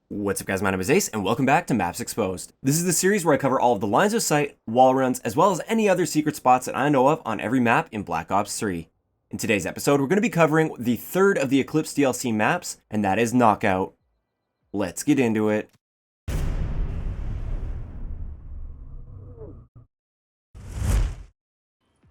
What's up guys, my name is Ace, and welcome back to Maps Exposed. This is the series where I cover all of the lines of sight, wall runs, as well as any other secret spots that I know of on every map in Black Ops 3. In today's episode, we're going to be covering the third of the Eclipse DLC maps, and that is Knockout. Let's get into it.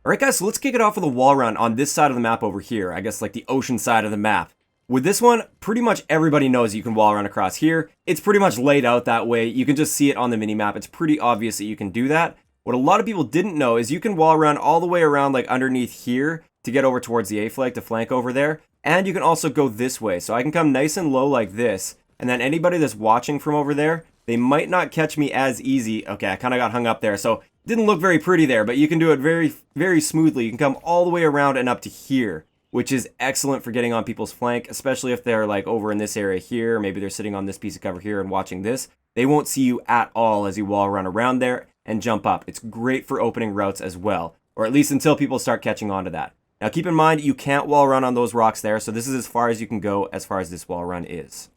Alright guys, so let's kick it off with a wall run on this side of the map over here, I guess like the ocean side of the map. With this one, pretty much everybody knows you can wall run across here. It's pretty much laid out that way. You can just see it on the minimap. It's pretty obvious that you can do that. What a lot of people didn't know is you can wall run all the way around like underneath here to get over towards the A flag to flank over there. And you can also go this way. So I can come nice and low like this. And then anybody that's watching from over there, they might not catch me as easy. Okay, I kind of got hung up there. So it didn't look very pretty there, but you can do it very, very smoothly. You can come all the way around and up to here, which is excellent for getting on people's flank, especially if they're like over in this area here, maybe they're sitting on this piece of cover here and watching this. They won't see you at all as you wall run around there and jump up. It's great for opening routes as well, or at least until people start catching on to that. Now keep in mind, you can't wall run on those rocks there, so this is as far as you can go as far as this wall run is.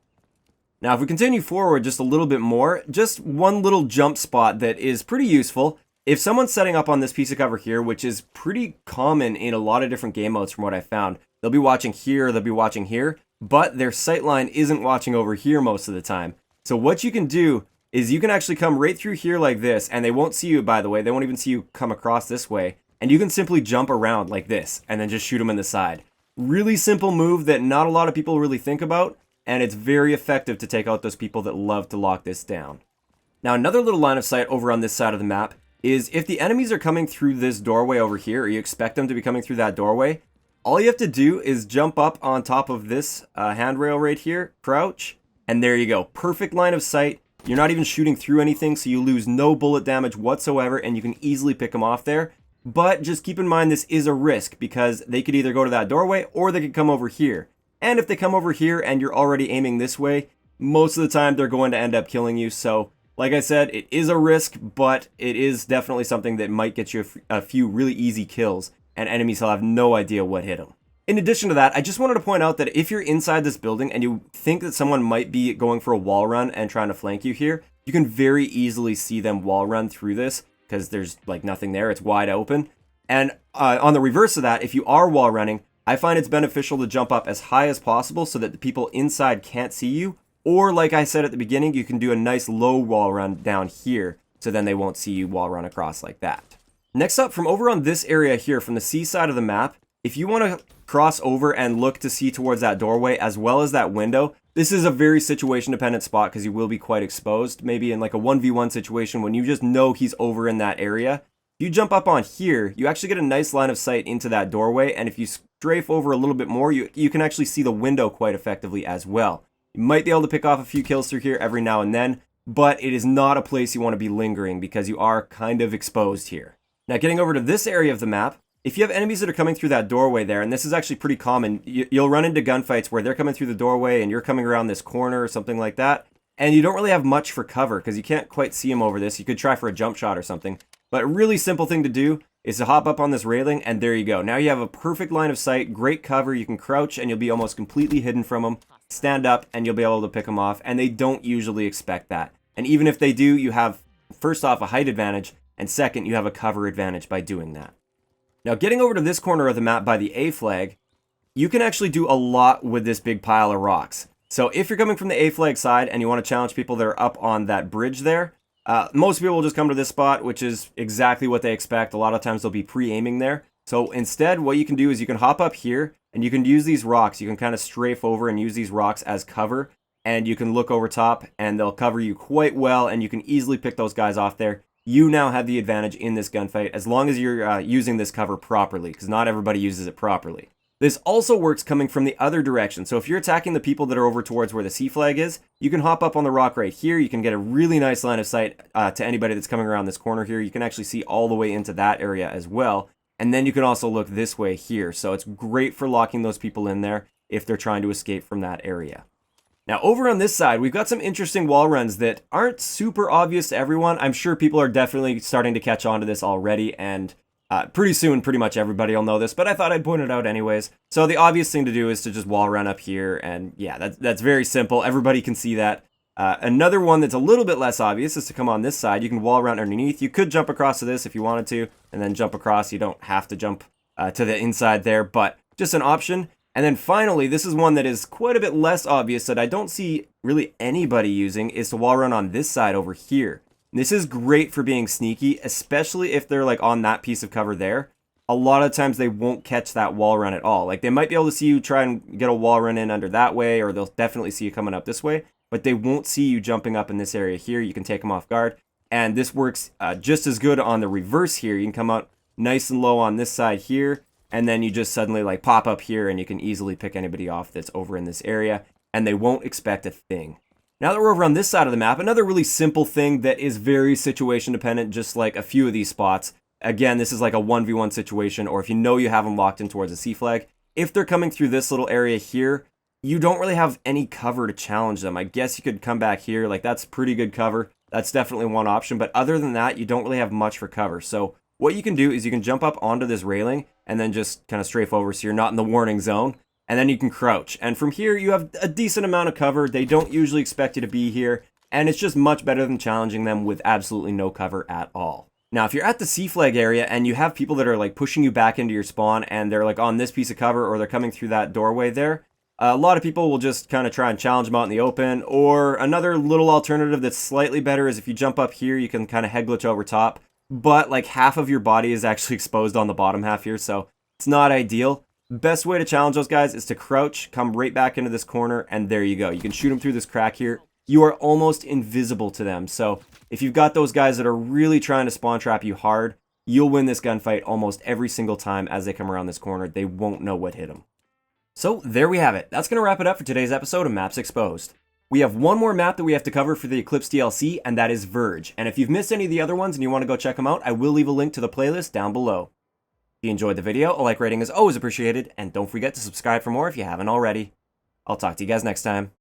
Now if we continue forward just a little bit more, just one little jump spot that is pretty useful. If someone's setting up on this piece of cover here, which is pretty common in a lot of different game modes from what I found, they'll be watching here, they'll be watching here, but their sightline isn't watching over here most of the time. So what you can do is you can actually come right through here like this, and they won't see you, by the way, they won't even see you come across this way, and you can simply jump around like this, and then just shoot them in the side. Really simple move that not a lot of people really think about, and it's very effective to take out those people that love to lock this down. Now another little line of sight over on this side of the map is if the enemies are coming through this doorway over here, or you expect them to be coming through that doorway, all you have to do is jump up on top of this handrail right here, crouch, and there you go. Perfect line of sight. You're not even shooting through anything, so you lose no bullet damage whatsoever, and you can easily pick them off there. But just keep in mind this is a risk, because they could either go to that doorway, or they could come over here. And if they come over here and you're already aiming this way, most of the time they're going to end up killing you, so like I said, it is a risk, but it is definitely something that might get you a few really easy kills, and enemies will have no idea what hit them. In addition to that, I just wanted to point out that if you're inside this building and you think that someone might be going for a wall run and trying to flank you here, you can very easily see them wall run through this, because there's like nothing there, it's wide open. And on the reverse of that, if you are wall running, I find it's beneficial to jump up as high as possible so that the people inside can't see you. Or like I said at the beginning, you can do a nice low wall run down here, so then they won't see you wall run across like that. Next up, from over on this area here, from the C side of the map, if you want to cross over and look to see towards that doorway as well as that window, this is a very situation dependent spot because you will be quite exposed. Maybe in like a 1v1 situation when you just know he's over in that area. If you jump up on here, you actually get a nice line of sight into that doorway, and if you strafe over a little bit more, you can actually see the window quite effectively as well. You might be able to pick off a few kills through here every now and then, but it is not a place you want to be lingering because you are kind of exposed here. Now getting over to this area of the map, if you have enemies that are coming through that doorway there, and this is actually pretty common, you'll run into gunfights where they're coming through the doorway and you're coming around this corner or something like that, and you don't really have much for cover because you can't quite see them over this. You could try for a jump shot or something, but a really simple thing to do is to hop up on this railing, and there you go. Now you have a perfect line of sight, great cover, you can crouch and you'll be almost completely hidden from them. Stand up and you'll be able to pick them off, and they don't usually expect that. And even if they do, you have first off a height advantage, and second, you have a cover advantage by doing that. Now getting over to this corner of the map by the A flag, you can actually do a lot with this big pile of rocks. So if you're coming from the A flag side and you want to challenge people that are up on that bridge there, most people will just come to this spot, which is exactly what they expect. A lot of times they'll be pre-aiming there. So instead, what you can do is you can hop up here and you can use these rocks. You can kind of strafe over and use these rocks as cover, and you can look over top and they'll cover you quite well, and you can easily pick those guys off there. You now have the advantage in this gunfight as long as you're using this cover properly, because not everybody uses it properly. This also works coming from the other direction. So if you're attacking the people that are over towards where the C flag is, you can hop up on the rock right here. You can get a really nice line of sight to anybody that's coming around this corner here. You can actually see all the way into that area as well. And then you can also look this way here. So it's great for locking those people in there if they're trying to escape from that area. Now over on this side, we've got some interesting wall runs that aren't super obvious to everyone. I'm sure people are definitely starting to catch on to this already, and pretty soon pretty much everybody will know this, but I thought I'd point it out anyways. So the obvious thing to do is to just wall run up here, and yeah, that's very simple. Everybody can see that. Another one that's a little bit less obvious is to come on this side. You can wall run underneath. You could jump across to this if you wanted to, and then jump across. You don't have to jump to the inside there, but just an option. And then finally, this is one that is quite a bit less obvious that I don't see really anybody using, is to wall run on this side over here. This is great for being sneaky, especially if they're like on that piece of cover there. A lot of times they won't catch that wall run at all. Like they might be able to see you try and get a wall run in under that way, or they'll definitely see you coming up this way, but they won't see you jumping up in this area here. You can take them off guard. And this works just as good on the reverse here. You can come out nice and low on this side here, and then you just suddenly like pop up here and you can easily pick anybody off that's over in this area, and they won't expect a thing. Now that we're over on this side of the map, another really simple thing that is very situation dependent, just like a few of these spots. Again, this is like a 1v1 situation, or if you know you have them locked in towards a C flag, if they're coming through this little area here, you don't really have any cover to challenge them. I guess you could come back here, like that's pretty good cover. That's definitely one option, but other than that, you don't really have much for cover. So what you can do is you can jump up onto this railing and then just kind of strafe over so you're not in the warning zone, and then you can crouch. And from here, you have a decent amount of cover. They don't usually expect you to be here, and it's just much better than challenging them with absolutely no cover at all. Now, if you're at the C flag area and you have people that are like pushing you back into your spawn and they're like on this piece of cover, or they're coming through that doorway there, a lot of people will just kind of try and challenge them out in the open. Or another little alternative that's slightly better is if you jump up here, you can kind of head glitch over top, but like half of your body is actually exposed on the bottom half here, so it's not ideal. Best way to challenge those guys is to crouch, come right back into this corner, and there you go. You can shoot them through this crack here. You are almost invisible to them. So if you've got those guys that are really trying to spawn trap you hard, you'll win this gunfight almost every single time as they come around this corner. They won't know what hit them. So there we have it. That's going to wrap it up for today's episode of Maps Exposed. We have one more map that we have to cover for the Eclipse DLC, and that is Verge. And if you've missed any of the other ones and you want to go check them out, I will leave a link to the playlist down below. If you enjoyed the video, a like rating is always appreciated, and don't forget to subscribe for more if you haven't already. I'll talk to you guys next time.